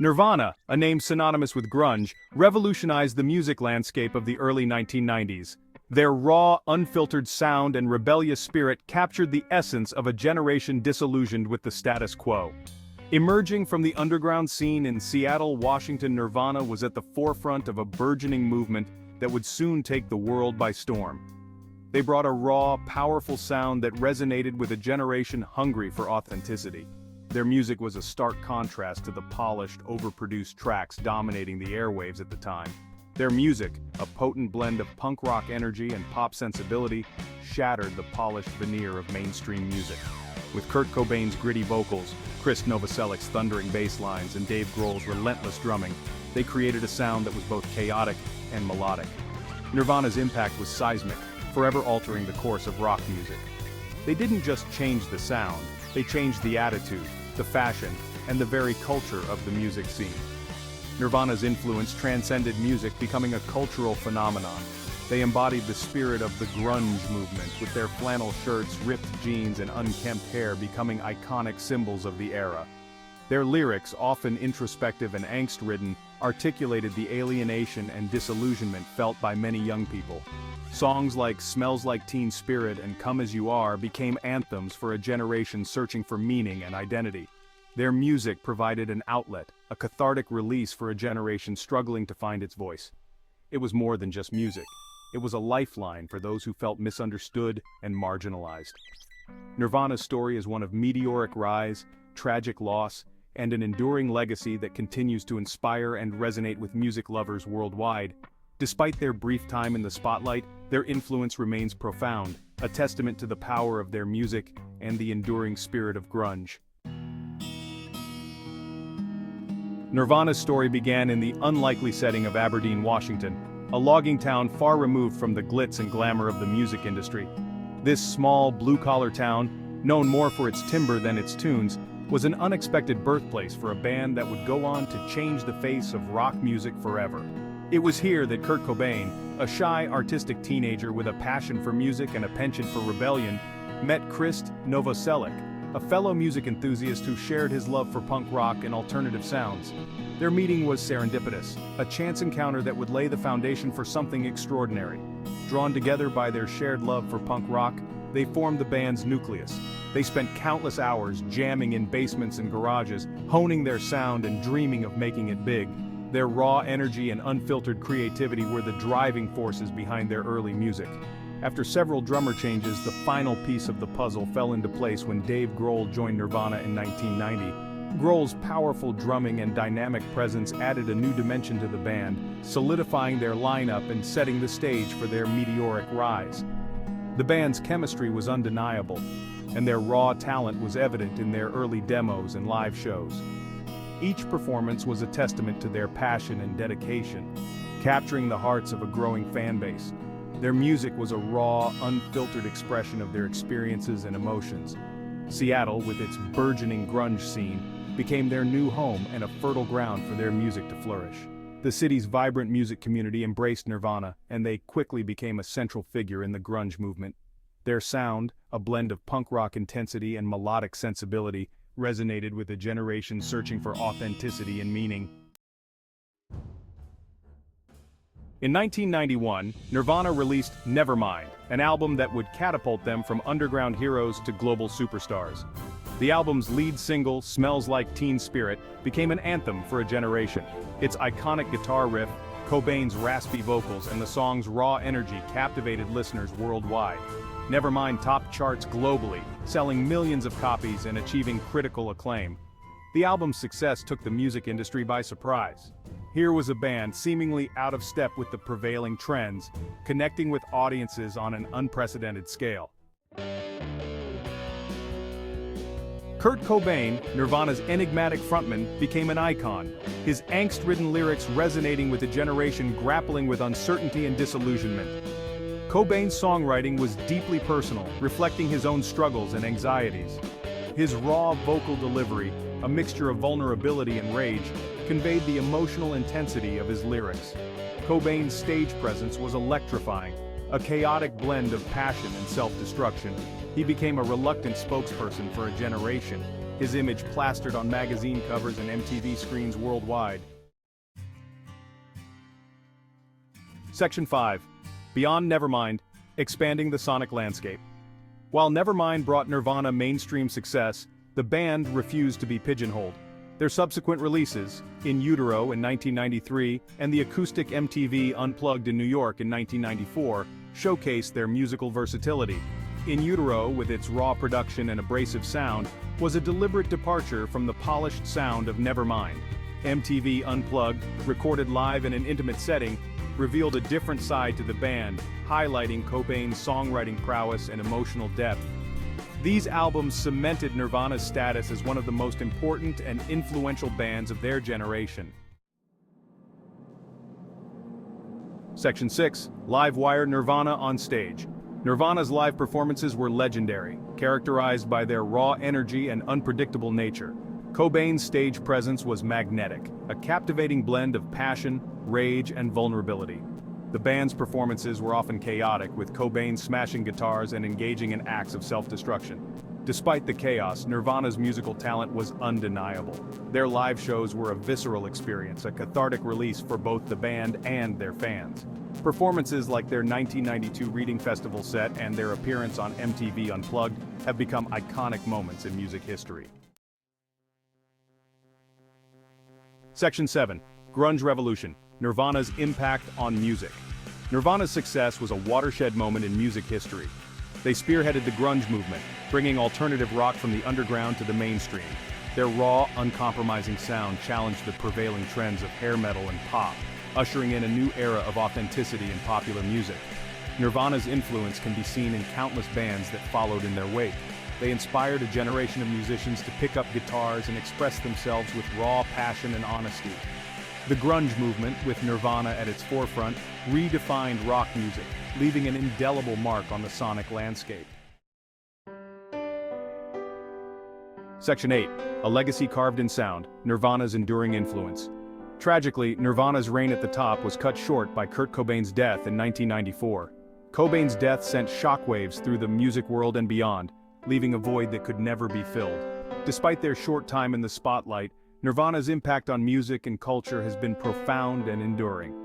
Nirvana, a name synonymous with grunge, revolutionized the music landscape of the early 1990s. Their raw, unfiltered sound and rebellious spirit captured the essence of a generation disillusioned with the status quo. Emerging from the underground scene in Seattle, Washington, Nirvana was at the forefront of a burgeoning movement that would soon take the world by storm. They brought a raw, powerful sound that resonated with a generation hungry for authenticity. Their music was a stark contrast to the polished, overproduced tracks dominating the airwaves at the time. Their music, a potent blend of punk rock energy and pop sensibility, shattered the polished veneer of mainstream music. With Kurt Cobain's gritty vocals, Chris Novoselic's thundering bass lines, and Dave Grohl's relentless drumming, they created a sound that was both chaotic and melodic. Nirvana's impact was seismic, forever altering the course of rock music. They didn't just change the sound, they changed the attitude, the fashion, and the very culture of the music scene. Nirvana's influence transcended music, becoming a cultural phenomenon. They embodied the spirit of the grunge movement, with their flannel shirts, ripped jeans, and unkempt hair becoming iconic symbols of the era. Their lyrics, often introspective and angst-ridden, articulated the alienation and disillusionment felt by many young people. Songs like "Smells Like Teen Spirit" and "Come As You Are" became anthems for a generation searching for meaning and identity. Their music provided an outlet, a cathartic release for a generation struggling to find its voice. It was more than just music. It was a lifeline for those who felt misunderstood and marginalized. Nirvana's story is one of meteoric rise, tragic loss, and an enduring legacy that continues to inspire and resonate with music lovers worldwide. Despite their brief time in the spotlight, their influence remains profound, a testament to the power of their music and the enduring spirit of grunge. Nirvana's story began in the unlikely setting of Aberdeen, Washington, a logging town far removed from the glitz and glamour of the music industry. This small, blue-collar town, known more for its timber than its tunes, was an unexpected birthplace for a band that would go on to change the face of rock music forever. It was here that Kurt Cobain, a shy, artistic teenager with a passion for music and a penchant for rebellion, met Chris Novoselic, a fellow music enthusiast who shared his love for punk rock and alternative sounds. Their meeting was serendipitous, a chance encounter that would lay the foundation for something extraordinary. Drawn together by their shared love for punk rock, they formed the band's nucleus. They spent countless hours jamming in basements and garages, honing their sound and dreaming of making it big. Their raw energy and unfiltered creativity were the driving forces behind their early music. After several drummer changes, the final piece of the puzzle fell into place when Dave Grohl joined Nirvana in 1990. Grohl's powerful drumming and dynamic presence added a new dimension to the band, solidifying their lineup and setting the stage for their meteoric rise. The band's chemistry was undeniable, and their raw talent was evident in their early demos and live shows. Each performance was a testament to their passion and dedication, capturing the hearts of a growing fan base. Their music was a raw, unfiltered expression of their experiences and emotions. Seattle, with its burgeoning grunge scene, became their new home and a fertile ground for their music to flourish. The city's vibrant music community embraced Nirvana, and they quickly became a central figure in the grunge movement. Their sound, a blend of punk rock intensity and melodic sensibility, resonated with a generation searching for authenticity and meaning. In 1991, Nirvana released Nevermind, an album that would catapult them from underground heroes to global superstars. The album's lead single, "Smells Like Teen Spirit," became an anthem for a generation. Its iconic guitar riff, Cobain's raspy vocals, and the song's raw energy captivated listeners worldwide. Nevermind topped charts globally, selling millions of copies and achieving critical acclaim. The album's success took the music industry by surprise. Here was a band seemingly out of step with the prevailing trends, connecting with audiences on an unprecedented scale. Kurt Cobain, Nirvana's enigmatic frontman, became an icon, his angst-ridden lyrics resonating with a generation grappling with uncertainty and disillusionment. Cobain's songwriting was deeply personal, reflecting his own struggles and anxieties. His raw vocal delivery, a mixture of vulnerability and rage, conveyed the emotional intensity of his lyrics. Cobain's stage presence was electrifying, a chaotic blend of passion and self-destruction. He became a reluctant spokesperson for a generation, his image plastered on magazine covers and MTV screens worldwide. Section 5. Beyond Nevermind, expanding the sonic landscape. While Nevermind brought Nirvana mainstream success, the band refused to be pigeonholed. Their subsequent releases, In Utero in 1993 and the acoustic MTV Unplugged in New York in 1994, showcased their musical versatility. In Utero, with its raw production and abrasive sound, was a deliberate departure from the polished sound of Nevermind. MTV Unplugged, recorded live in an intimate setting, revealed a different side to the band, highlighting Cobain's songwriting prowess and emotional depth. These albums cemented Nirvana's status as one of the most important and influential bands of their generation. Section 6. Live-wire Nirvana on stage. Nirvana's live performances were legendary, characterized by their raw energy and unpredictable nature. Cobain's stage presence was magnetic, a captivating blend of passion, rage, and vulnerability. The band's performances were often chaotic, with Cobain smashing guitars and engaging in acts of self-destruction. Despite the chaos, Nirvana's musical talent was undeniable. Their live shows were a visceral experience, a cathartic release for both the band and their fans. Performances like their 1992 Reading Festival set and their appearance on MTV Unplugged have become iconic moments in music history. Section 7. Grunge Revolution. Nirvana's impact on music. Nirvana's success was a watershed moment in music history. They spearheaded the grunge movement, bringing alternative rock from the underground to the mainstream. Their raw, uncompromising sound challenged the prevailing trends of hair metal and pop, ushering in a new era of authenticity in popular music. Nirvana's influence can be seen in countless bands that followed in their wake. They inspired a generation of musicians to pick up guitars and express themselves with raw passion and honesty. The grunge movement, with Nirvana at its forefront, redefined rock music, leaving an indelible mark on the sonic landscape. Section 8. A legacy carved in sound, Nirvana's enduring influence. Tragically, Nirvana's reign at the top was cut short by Kurt Cobain's death in 1994. Cobain's death sent shockwaves through the music world and beyond, leaving a void that could never be filled. Despite their short time in the spotlight, Nirvana's impact on music and culture has been profound and enduring.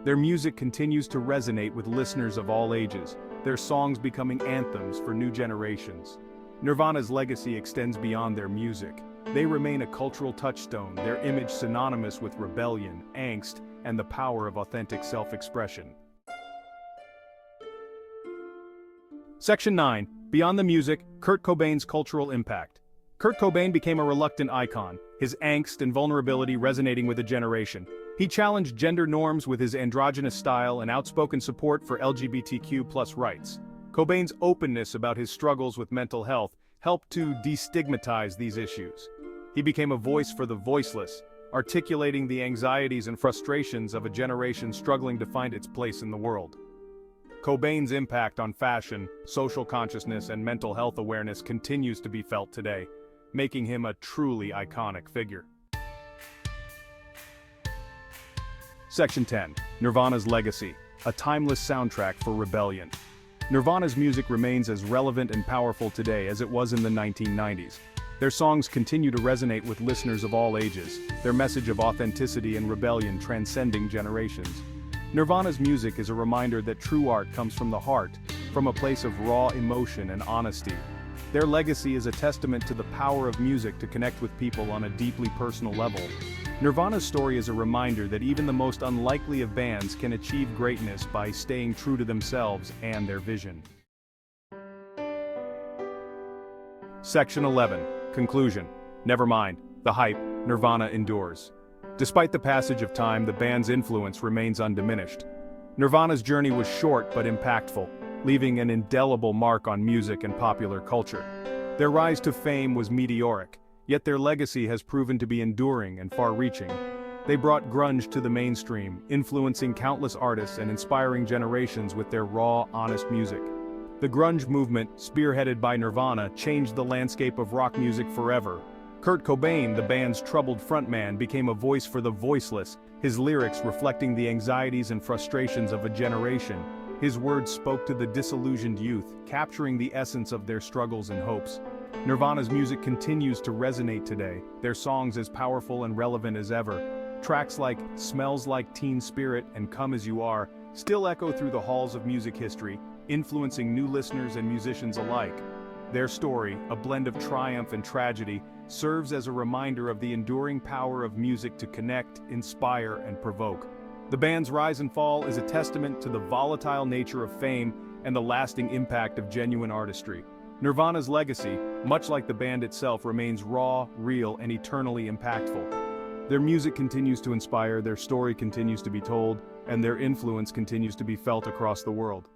Their music continues to resonate with listeners of all ages, their songs becoming anthems for new generations. Nirvana's legacy extends beyond their music. They remain a cultural touchstone, their image synonymous with rebellion, angst, and the power of authentic self-expression. Section 9. Beyond the music, Kurt Cobain's cultural impact. Kurt Cobain became a reluctant icon, his angst and vulnerability resonating with a generation. He challenged gender norms with his androgynous style and outspoken support for LGBTQ+ rights. Cobain's openness about his struggles with mental health helped to destigmatize these issues. He became a voice for the voiceless, articulating the anxieties and frustrations of a generation struggling to find its place in the world. Cobain's impact on fashion, social consciousness, and mental health awareness continues to be felt today, making him a truly iconic figure. Section 10. Nirvana's legacy, a timeless soundtrack for rebellion. Nirvana's music remains as relevant and powerful today as it was in the 1990s. Their songs continue to resonate with listeners of all ages, their message of authenticity and rebellion transcending generations. Nirvana's music is a reminder that true art comes from the heart, from a place of raw emotion and honesty. Their legacy is a testament to the power of music to connect with people on a deeply personal level. Nirvana's story is a reminder that even the most unlikely of bands can achieve greatness by staying true to themselves and their vision. Section 11. Conclusion. Nevermind, the hype, Nirvana endures. Despite the passage of time, the band's influence remains undiminished. Nirvana's journey was short but impactful, leaving an indelible mark on music and popular culture. Their rise to fame was meteoric, yet their legacy has proven to be enduring and far-reaching. They brought grunge to the mainstream, influencing countless artists and inspiring generations with their raw, honest music. The grunge movement, spearheaded by Nirvana, changed the landscape of rock music forever. Kurt Cobain, the band's troubled frontman, became a voice for the voiceless, his lyrics reflecting the anxieties and frustrations of a generation. His words spoke to the disillusioned youth, capturing the essence of their struggles and hopes. Nirvana's music continues to resonate today, their songs as powerful and relevant as ever. Tracks like Smells Like Teen Spirit and Come As You Are still echo through the halls of music history, influencing new listeners and musicians alike. Their story, a blend of triumph and tragedy, serves as a reminder of the enduring power of music to connect, inspire, and provoke. The band's rise and fall is a testament to the volatile nature of fame and the lasting impact of genuine artistry. Nirvana's legacy, much like the band itself, remains raw, real, and eternally impactful. Their music continues to inspire, their story continues to be told, and their influence continues to be felt across the world.